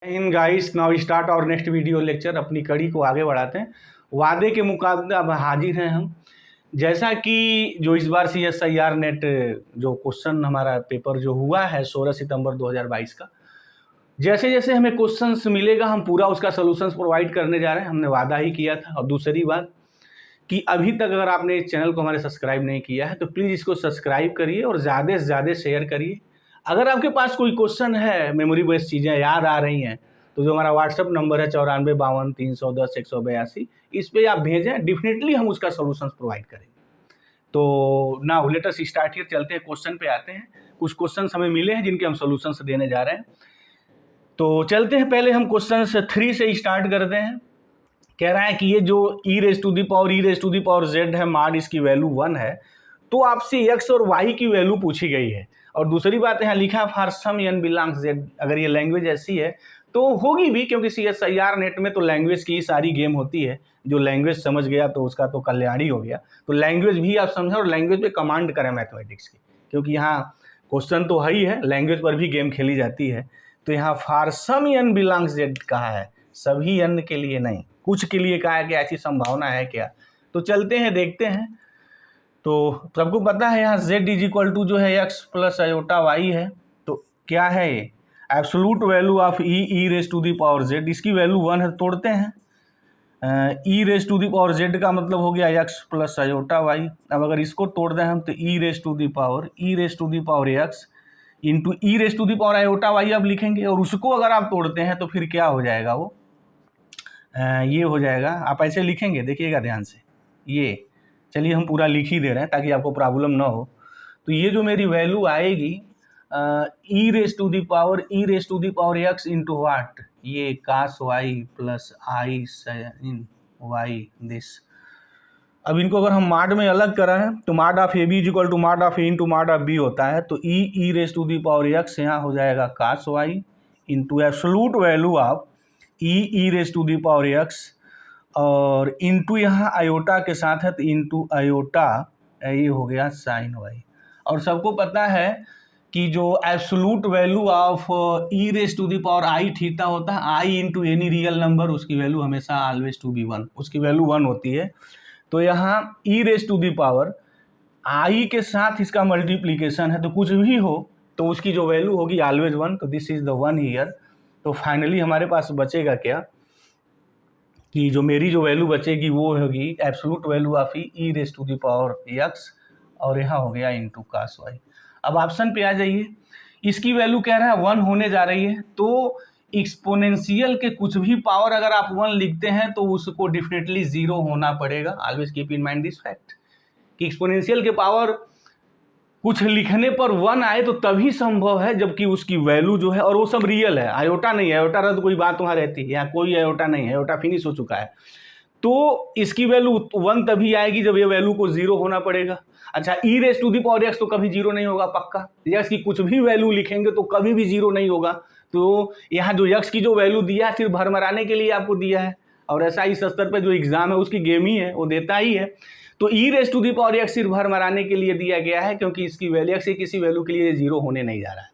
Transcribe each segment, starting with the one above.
इन guys now start और next video lecture. अपनी कड़ी को आगे बढ़ाते हैं। वादे के मुकाबले अब हाजिर हैं हम। जैसा कि जो इस बार CSIR नेट जो क्वेश्चन हमारा पेपर जो हुआ है 16 सितंबर 2022 का, जैसे जैसे हमें क्वेश्चंस मिलेगा हम पूरा उसका सोल्यूशंस प्रोवाइड करने जा रहे हैं। हमने वादा ही किया था। और दूसरी बात कि अभी तक अगर आपने इस चैनल को हमारे सब्सक्राइब नहीं किया है तो प्लीज़ इसको सब्सक्राइब करिए और ज़्यादा से ज़्यादा शेयर करिए। अगर आपके पास कोई क्वेश्चन है, मेमोरी बेस्ड चीज़ें याद आ रही हैं, तो जो हमारा व्हाट्सअप नंबर है 9452 310 182, इस पर आप भेजें, डेफिनेटली हम उसका सोल्यूशंस प्रोवाइड करेंगे। तो ना लेट अस स्टार्ट हियर, चलते हैं क्वेश्चन पे आते हैं। कुछ क्वेश्चंस हमें मिले हैं जिनके हम सोल्यूशंस देने जा रहे हैं। तो चलते हैं, पहले हम क्वेश्चन 3 से स्टार्ट करते हैं। कह रहा है कि ये जो e raise to the power z है, माड इसकी वैल्यू 1 है, तो आपसे x और y की वैल्यू पूछी गई है। और दूसरी बात यहाँ लिखा है for some n belongs z। अगर ये लैंग्वेज ऐसी है तो होगी भी, क्योंकि CSIR नेट में तो लैंग्वेज की सारी गेम होती है। जो लैंग्वेज समझ गया तो उसका तो कल्याण ही हो गया। तो लैंग्वेज भी आप समझें और लैंग्वेज पे कमांड करें मैथमेटिक्स की, क्योंकि यहाँ क्वेश्चन तो है ही है, लैंग्वेज पर भी गेम खेली जाती है। तो यहाँ for some n belongs z कहा है, सभी n के लिए नहीं, कुछ के लिए कहा है कि ऐसी संभावना है क्या। तो चलते हैं, देखते हैं। तो सबको पता है यहाँ z इज इक्वल टू जो है x प्लस आयोटा y है। तो क्या है ये absolute value of e raise to the power z, इसकी वैल्यू 1 है। तोड़ते हैं, e raise to the power z का मतलब हो गया x प्लस आयोटा y। अब अगर इसको तोड़ दें हम तो e raise to the power x into e raise to the power iota y अब लिखेंगे। और उसको अगर आप तोड़ते हैं तो फिर क्या हो जाएगा, वो ये हो जाएगा। आप ऐसे लिखेंगे, देखिएगा ध्यान से। ये चलिए हम पूरा लिख ही दे रहे हैं ताकि आपको प्रॉब्लम ना हो। तो ये जो मेरी वैल्यू आएगी e raise to the power x into what, ये cos y plus i sin y this. अब इनको अगर हम माड में अलग करें तो mod of A B is equal to mod of A into mod of B होता है। तो e raise to the power x यहाँ हो जाएगा cos y into absolute value of e raise to the power x, और into यहाँ iota के साथ है तो इंटू आयोटा ये हो गया साइन y। और सबको पता है कि जो absolute value of e raise to the power i theta होता है, i into any real number, उसकी वैल्यू हमेशा ऑलवेज टू बी 1, उसकी वैल्यू 1 होती है। तो यहाँ e raise to the power i के साथ इसका मल्टीप्लीकेशन है, तो कुछ भी हो तो उसकी जो वैल्यू होगी ऑलवेज 1। तो दिस इज द 1 हियर। तो फाइनली हमारे पास बचेगा क्या कि जो मेरी जो वैल्यू बचेगी वो होगी absolute value of e raise to the power x, और यहाँ हो गया इंटू cos y। अब ऑप्शन पे आ जाइए, इसकी वैल्यू कह रहा है 1 होने जा रही है। तो एक्सपोनेंशियल के कुछ भी पावर अगर आप 1 लिखते हैं तो उसको डेफिनेटली 0 होना पड़ेगा। Always keep in mind this fact कि एक्सपोनेंशियल के पावर कुछ लिखने पर 1 आए तो तभी संभव है जबकि उसकी वैल्यू जो है, और वो सब रियल है, आयोटा नहीं है। आयोटा रहा तो कोई बात वहाँ रहती है, यहाँ कोई आयोटा नहीं है, आयोटा फिनिश हो चुका है। तो इसकी वैल्यू 1 तभी आएगी जब ये वैल्यू को 0 होना पड़ेगा। अच्छा, e raise to the power x तो कभी 0 नहीं होगा पक्का। x की कुछ भी वैल्यू लिखेंगे तो कभी भी 0 नहीं होगा। तो यहाँ जो x की जो वैल्यू दिया है सिर्फ भरमराने के लिए आपको दिया है, और ऐसा इस स्तर पर जो एग्जाम है उसकी गेम ही है, वो देता ही है। तो e raise to the power x सिर्फ भरमराने के लिए दिया गया है, क्योंकि इसकी वैल्यू x की किसी वैल्यू के लिए 0 होने नहीं जा रहा है।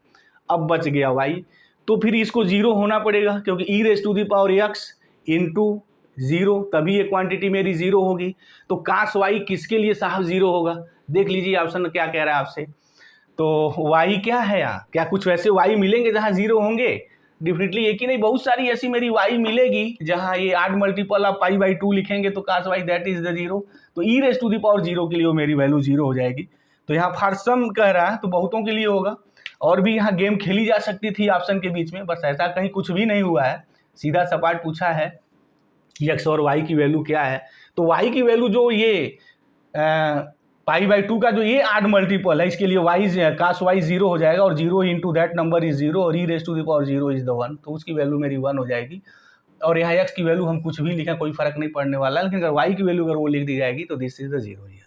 अब बच गया y, तो फिर इसको 0 होना पड़ेगा, क्योंकि e raise to the power x into 0, तभी ये क्वांटिटी मेरी 0 होगी। तो cos y किसके लिए साहब 0 होगा, देख लीजिए ऑप्शन क्या कह रहा है आपसे। तो y क्या है यहाँ, क्या कुछ वैसे y मिलेंगे जहाँ 0 होंगे? डेफिनेटली एक ही नहीं, बहुत सारी ऐसी मेरी y मिलेगी जहाँ ये आड मल्टीपल ऑफ π/2 लिखेंगे तो cos y that is the 0। तो e raise to the power 0 के लिए वो मेरी वैल्यू 0 हो जाएगी। तो यहाँ फॉर सम कह रहा है तो बहुतों के लिए होगा, और भी यहाँ गेम खेली जा सकती थी ऑप्शन के बीच में, बस ऐसा कहीं कुछ भी नहीं हुआ है। सीधा सपाट पूछा है कि x और y की वैल्यू क्या है। तो y की वैल्यू जो ये π/2 का जो ये आड मल्टीपल है, इसके लिए cos y 0 हो जाएगा, और 0 इंटू दैट नंबर इज 0, और e raise to the power 0 is the 1। तो उसकी वैल्यू मेरी 1 हो जाएगी। और यहाँ x की वैल्यू हम कुछ भी लिखें कोई फर्क नहीं पड़ने वाला, लेकिन अगर y की वैल्यू अगर वो लिख दी जाएगी तो दिस इज द 0 हियर।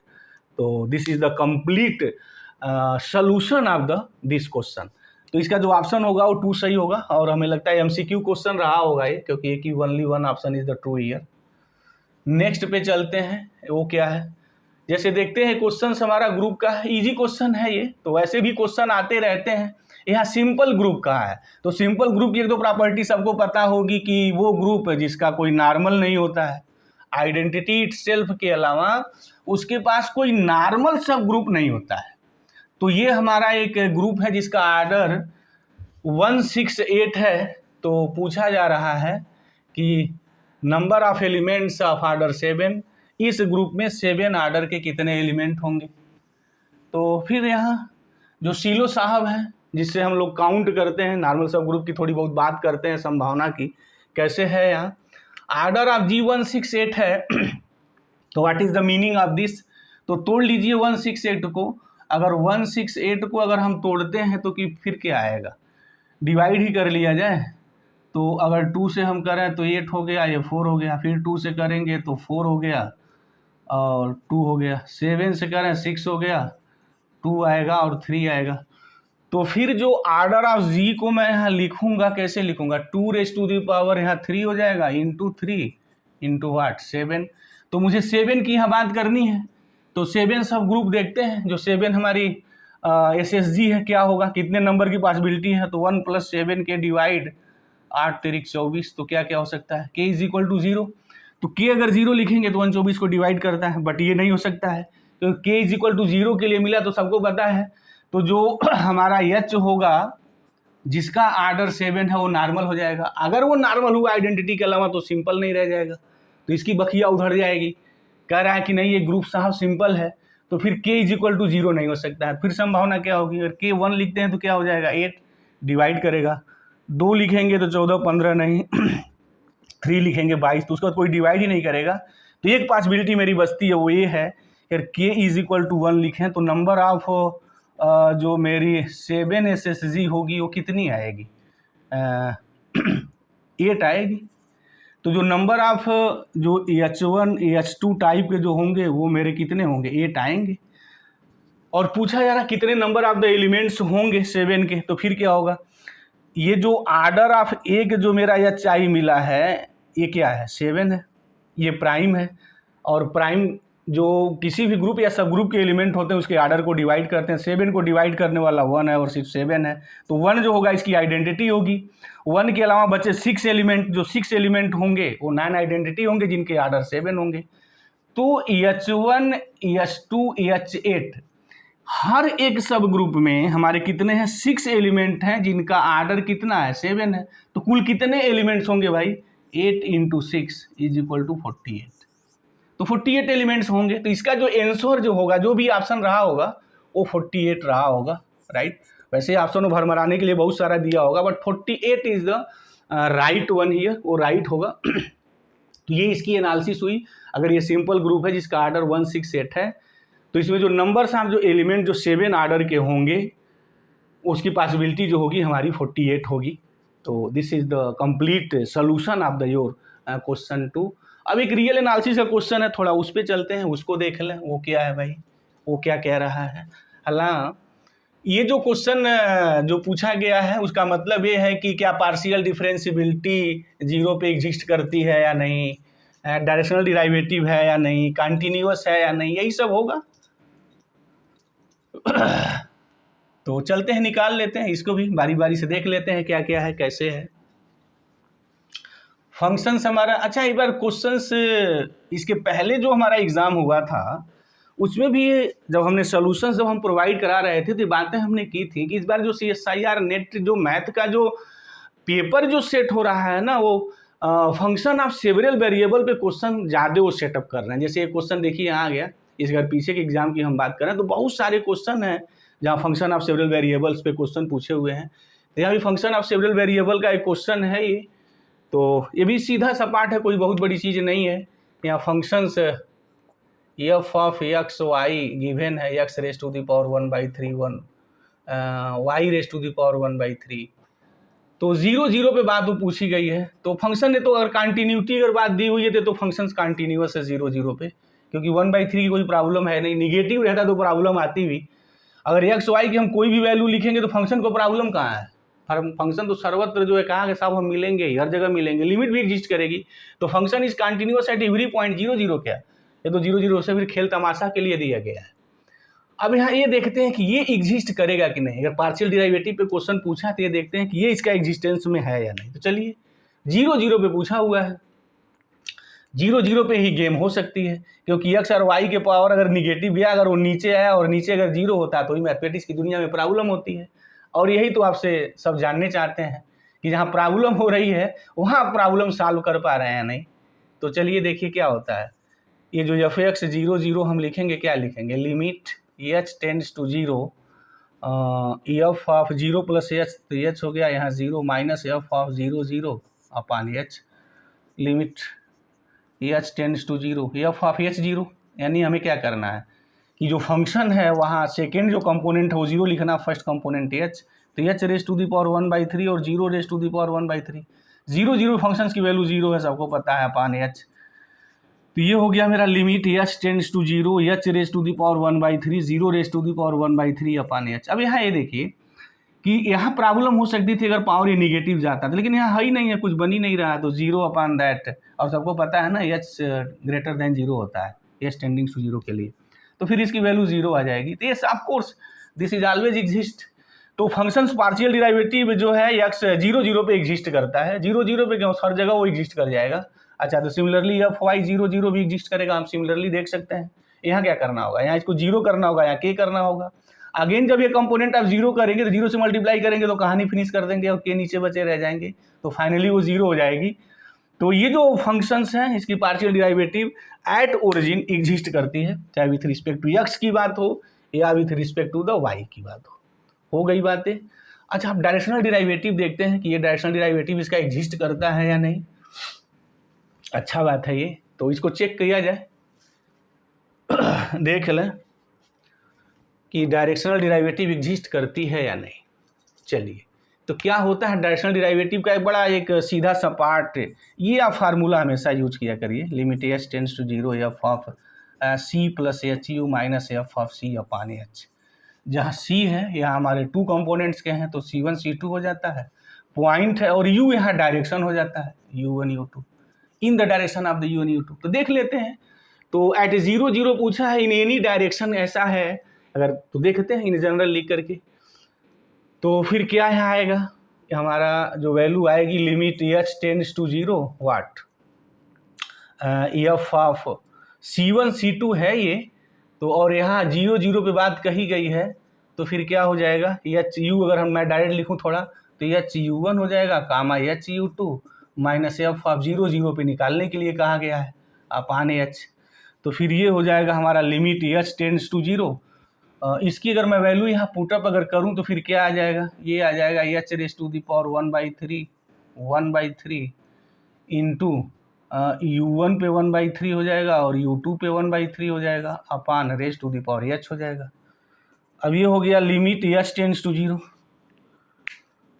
तो this is the complete solution of the this question. तो इसका जो ऑप्शन होगा वो 2 सही होगा, और हमें लगता है MCQ क्वेश्चन रहा होगा ये, क्योंकि एक ही only 1 option is the true here. Next पे चलते हैं, वो क्या है जैसे देखते हैं क्वेश्चन हमारा ग्रुप का इजी क्वेश्चन है ये, तो वैसे भी क्वेश्चन आते रहते हैं। यहाँ सिंपल ग्रुप का है, तो सिंपल ग्रुप की एक दो प्रॉपर्टी सबको पता होगी कि वो ग्रुप जिसका कोई नॉर्मल नहीं होता है, आइडेंटिटी इटसेल्फ के अलावा उसके पास कोई नॉर्मल सब ग्रुप नहीं होता है। तो ये हमारा एक ग्रुप है जिसका आर्डर 168 है। तो पूछा जा रहा है कि number of elements of order 7, इस ग्रुप में 7 आर्डर के कितने एलिमेंट होंगे। तो फिर यहाँ जो सीलो साहब हैं जिससे हम लोग काउंट करते हैं, नॉर्मल सब ग्रुप की थोड़ी बहुत बात करते हैं संभावना की कैसे है। यहाँ आर्डर ऑफ G168 है तो what is the meaning of this. तो तोड़ लीजिए 168 को। अगर 168 को अगर हम तोड़ते हैं तो कि फिर क्या आएगा, डिवाइड ही कर लिया जाए। तो अगर 2 से हम करें तो 8 हो गया, ये 4 हो गया, फिर 2 से करेंगे तो 4 हो गया और 2 हो गया, 7 से करें 6 हो गया, 2 आएगा और 3 आएगा। तो फिर जो आर्डर ऑफ जी को मैं यहाँ लिखूंगा, कैसे लिखूंगा, 2 रेज़ टू द पावर यहाँ 3 हो जाएगा इंटू 3 इंटू वाट 7। तो मुझे 7 की यहाँ बात करनी है। तो 7 सब ग्रुप देखते हैं। जो 7 हमारी SSG है क्या होगा, कितने नंबर की पॉसिबिलिटी है। तो 1 + 7 के डिवाइड 8 × 24, तो क्या क्या हो सकता है, k = 0। तो k अगर 0 लिखेंगे तो 124 को डिवाइड करता है, बट ये नहीं हो सकता है क्योंकि k = 0 के लिए मिला तो सबको पता है। तो जो हमारा h होगा जिसका आर्डर 7 है वो नॉर्मल हो जाएगा। अगर वो नॉर्मल हुआ आइडेंटिटी के अलावा तो सिंपल नहीं रह जाएगा, तो इसकी बखिया उधर जाएगी। कह रहा है कि नहीं ये ग्रुप साहब सिंपल है, तो फिर k = 0 नहीं हो सकता है। फिर संभावना क्या होगी, अगर k 1 लिखते हैं तो क्या हो जाएगा, 8 डिवाइड करेगा, 2 लिखेंगे तो 14, 15 नहीं 3 लिखेंगे 22, तो उसका कोई डिवाइड ही नहीं करेगा। तो एक पॉसिबिलिटी मेरी बचती है वो ये है, अगर k = 1 लिखें तो नंबर ऑफ जो मेरी 7 SSG होगी वो कितनी आएगी, 8 आएगी। तो जो नंबर ऑफ जो H1 H2 टाइप के जो होंगे वो मेरे कितने होंगे, 8 आएंगे। और पूछा जा रहा कितने नंबर ऑफ द एलिमेंट्स होंगे 7 के। तो फिर क्या होगा, ये जो आर्डर ऑफ एक जो मेरा HI मिला है ये क्या है, 7 है, ये प्राइम है। और प्राइम जो किसी भी ग्रुप या सब ग्रुप के एलिमेंट होते हैं उसके आर्डर को डिवाइड करते हैं। 7 को डिवाइड करने वाला 1 है और सिर्फ 7 है, तो 1 जो होगा इसकी आइडेंटिटी होगी। 1 के अलावा बचे 6 एलिमेंट, जो 6 एलिमेंट होंगे वो 9 आइडेंटिटी होंगे जिनके आर्डर 7 होंगे। तो H1 H2 H8 हर एक सब ग्रुप में हमारे कितने हैं, 6 एलिमेंट हैं जिनका आर्डर कितना है, 7 है। तो कुल कितने एलिमेंट्स होंगे भाई, 8 × 6 = 48। तो 48 एलिमेंट्स होंगे। तो इसका जो आंसर जो होगा, जो भी ऑप्शन रहा होगा वो 48 रहा होगा, राइट। वैसे ऑप्शन में भरमराने के लिए बहुत सारा दिया होगा, but 48 is the right one here, वो राइट होगा। तो ये इसकी एनालिसिस हुई। अगर ये सिंपल ग्रुप है जिसका आर्डर 168 है, तो इसमें जो नंबर्स हैं, जो एलिमेंट जो 7 आर्डर के होंगे उसकी पॉसिबिलिटी जो होगी हमारी 48 होगी। तो this is the complete solution of the your question 2। अब एक रियल एनालिसिस का क्वेश्चन है, थोड़ा उस पर चलते हैं, उसको देख लें वो क्या है भाई, वो क्या कह रहा है। हालांकि ये जो क्वेश्चन जो पूछा गया है उसका मतलब ये है कि क्या पार्शियल डिफरेंशियबिलिटी 0 पे एग्जिस्ट करती है या नहीं, डायरेक्शनल डिराइवेटिव है या नहीं, कंटिन्यूअस है या नहीं, यही सब होगा। तो चलते हैं, निकाल लेते हैं इसको भी, बारी बारी से देख लेते हैं क्या क्या है, कैसे है फंक्शंस हमारा। अच्छा, एक बार क्वेश्चंस इसके पहले जो हमारा एग्ज़ाम हुआ था उसमें भी जब हमने सॉल्यूशंस जब हम प्रोवाइड करा रहे थे तो बातें हमने की थी कि इस बार जो CSIR नेट जो मैथ का जो पेपर जो सेट हो रहा है ना, वो फंक्शन ऑफ सेवरल वेरिएबल पे क्वेश्चन ज़्यादा वो सेटअप कर रहे हैं। जैसे ये क्वेश्चन देखिए यहाँ आ गया, इस बार पीछे के एग्जाम की हम बात करें तो बहुत सारे क्वेश्चन हैं जहाँ फंक्शन ऑफ सेवरल वेरिएबल्स पे क्वेश्चन पूछे हुए हैं। तो यहाँ भी फंक्शन ऑफ सेवरल वेरिएबल का एक क्वेश्चन है ये, तो ये भी सीधा सपाट है, कोई बहुत बड़ी चीज़ नहीं है। यहाँ functions f of x y given है, x raise to the power 1/3 y raise to the power 1/3। तो 0 0 पे बात वो पूछी गई है। तो फंक्शन ने तो अगर कंटिन्यूटी अगर बात दी हुई है तो फंक्शंस कंटिन्यूअस है 0 0 पे, क्योंकि 1/3 की कोई प्रॉब्लम है नहीं। निगेटिव रहता तो प्रॉब्लम आती भी। अगर x y की हम कोई भी वैल्यू लिखेंगे तो फंक्शन को प्रॉब्लम कहाँ है, फंक्शन तो सर्वत्र जो है कहाँ के साहब हम मिलेंगे, हर जगह मिलेंगे, लिमिट भी एग्जिस्ट करेगी। तो function is continuous at every point 0 0 क्या, ये तो 0 0 से फिर खेल तमाशा के लिए दिया गया है। अब यहाँ ये देखते हैं कि ये एग्जिस्ट करेगा कि नहीं। अगर पार्शियल डिराइवेटिव पे क्वेश्चन पूछा तो ये देखते हैं कि ये इसका एग्जिस्टेंस में है या नहीं। तो चलिए 0 0 पे पूछा हुआ है, 0 0 पे ही गेम हो सकती है, क्योंकि x और y के पावर अगर निगेटिव गया, अगर वो नीचे आया और नीचे अगर 0 होता तो ही मैथमेटिक्स की दुनिया में प्रॉब्लम होती है। और यही तो आपसे सब जानने चाहते हैं कि जहाँ प्रॉब्लम हो रही है वहाँ आप प्रॉब्लम सॉल्व कर पा रहे हैं या नहीं। तो चलिए देखिए क्या होता है। ये जो f(x) 0 0 हम लिखेंगे, क्या लिखेंगे, limit h tends to 0 f of 0 plus h, तो h हो गया यहाँ 0 minus f of 0 0 upon h, limit h tends to 0 f of h 0। यानी हमें क्या करना है कि जो फंक्शन है वहाँ सेकेंड जो कंपोनेंट है वो 0 लिखना, फर्स्ट कंपोनेंट h, तो h raise to the power 1/3 और 0 raise to the power 1/3। 0 0 functions की वैल्यू 0 है, सबको पता है, अपान h। तो ये हो गया मेरा limit h tends to 0 h raise to the power 1/3 0 raise to the power 1/3 upon h। अब यहाँ ये देखिए कि यहाँ प्रॉब्लम हो सकती थी अगर पावर ये निगेटिव जाता था, लेकिन यहाँ है ही नहीं है, कुछ बन ही नहीं रहा, तो 0 अपान दैट। और सबको पता है ना h ग्रेटर देन 0 होता है h टेंडिंग टू 0 के लिए, तो फिर इसकी वैल्यू 0 आ जाएगी। तो yes of course this is always exist. तो फंक्शंस पार्शियल डिराइवेटिव जो है x 0 0 पे एग्जिस्ट करता है, 0 0 पे क्यों, हर जगह वो एग्जिस्ट कर जाएगा। अच्छा, तो सिमिलरली f y 0 0 भी एग्जिस्ट करेगा, हम सिमिलरली देख सकते हैं। यहाँ क्या करना होगा, यहाँ इसको 0 करना होगा, यहाँ k करना होगा। अगेन जब ये कंपोनेंट आप 0 करेंगे तो 0 से मल्टीप्लाई करेंगे तो कहानी फिनिश कर देंगे और k नीचे बचे रह जाएंगे, तो फाइनली वो 0 हो जाएगी। तो ये जो फंक्शंस हैं इसकी partial derivative at origin exist करती है, चाहे विथ रिस्पेक्ट टू x की बात हो या with respect to the y की बात हो गई बातें। अच्छा, आप डायरेक्शनल डिराइवेटिव देखते हैं कि ये डायरेक्शनल डिराइवेटिव इसका एग्जिस्ट करता है या नहीं। अच्छा बात है ये, तो इसको चेक किया जाए, देख लें कि डायरेक्शनल डिराइवेटिव एग्जिस्ट करती है या नहीं। चलिए, तो क्या होता है डायरेक्शनल डिराइवेटिव का एक बड़ा एक सीधा सा पार्ट, ये आप फार्मूला हमेशा यूज किया करिए, limit h tends to 0 f of c plus H यू minus f of c upon h। जहाँ c है यहाँ हमारे 2 कंपोनेंट्स के हैं तो c1 c2 हो जाता है, पॉइंट है, और u यहाँ डायरेक्शन हो जाता है, u1 u2 in the direction of the u1 u2। तो देख लेते हैं, तो एट 0 0 पूछा है, इन एनी डायरेक्शन ऐसा है अगर, तो देखते हैं इन जनरल लिख करके, तो फिर क्या यहाँ आएगा, हमारा जो वैल्यू आएगी limit h tends to 0 what f of c1 c2 है ये, तो और यहाँ 0 0 पे बात कही गई है, तो फिर क्या हो जाएगा h u, अगर हम मैं डायरेक्ट लिखूँ थोड़ा तो h u1 हो जाएगा कामा h u2 minus f of 0 0 पे निकालने के लिए कहा गया है अपान h। तो फिर ये हो जाएगा हमारा लिमिट h टेंड्स टू 0। इसकी अगर मैं वैल्यू यहाँ पुटअप अगर करूँ तो फिर क्या आ जाएगा, ये आ जाएगा h raise to the power 1/3 into u1 पे 1/3 हो जाएगा और u2 पे 1/3 हो जाएगा upon raise to the power h हो जाएगा। अब ये हो गया limit h tends to 0।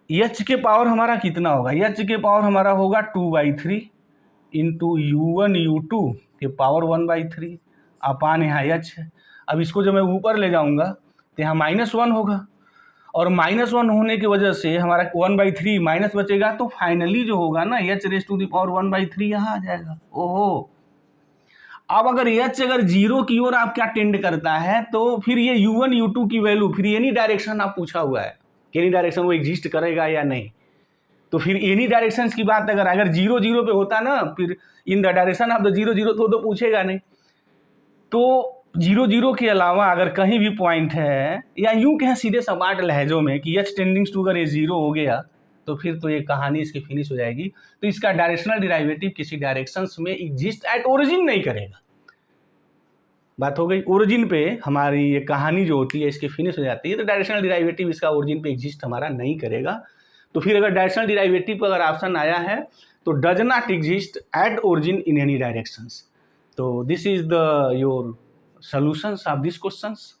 h के पावर हमारा कितना होगा, h के पावर हमारा होगा 2/3 इंटू u1 u2 के पावर 1/3 अपान यहाँ h है। अब इसको जब मैं ऊपर ले जाऊंगा तो यहाँ -1 होगा, और -1 होने की वजह से हमारा 1/3 माइनस बचेगा, तो फाइनली जो होगा ना h raise to the power 1/3 यहाँ आ जाएगा। ओहो, अब अगर h अगर 0 की ओर आप क्या टेंड करता है तो फिर ये u1 u2 की वैल्यू, फिर एनी डायरेक्शन आप पूछा हुआ है कि एनी डायरेक्शन वो एग्जिस्ट करेगा या नहीं, तो फिर एनी डायरेक्शंस की बात अगर 0 0 पे होता ना, फिर in the direction of the 0 0 तो पूछेगा नहीं। तो 0 0 के अलावा अगर कहीं भी पॉइंट है, या यूं कहें सीधे सपाट लहजों में कि h टेंडिंग्स टू अगर ये 0 हो गया तो फिर तो ये कहानी इसकी फिनिश हो जाएगी। तो इसका डायरेक्शनल डिराइवेटिव किसी डायरेक्शंस में एग्जिस्ट एट ओरिजिन नहीं करेगा। बात हो गई, ओरिजिन पे हमारी ये कहानी जो होती है इसकी फिनिश हो जाती है, तो डायरेक्शनल डिराइवेटिव इसका ओरिजिन पे एग्जिस्ट हमारा नहीं करेगा। तो फिर अगर डायरेक्शनल डिराइवेटिव पर अगर ऑप्शन आया है तो does not exist at origin in any directions. तो this is the your solutions of this questions.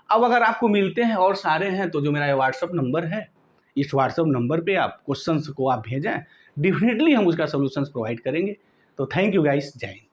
अब अगर आपको मिलते हैं और सारे हैं तो जो मेरा व्हाट्सअप नंबर है, इस व्हाट्सअप नंबर पे आप क्वेश्चंस को आप भेजें, डेफिनेटली हम उसका सॉल्यूशंस प्रोवाइड करेंगे। तो थैंक यू गाइस, जय हिंद।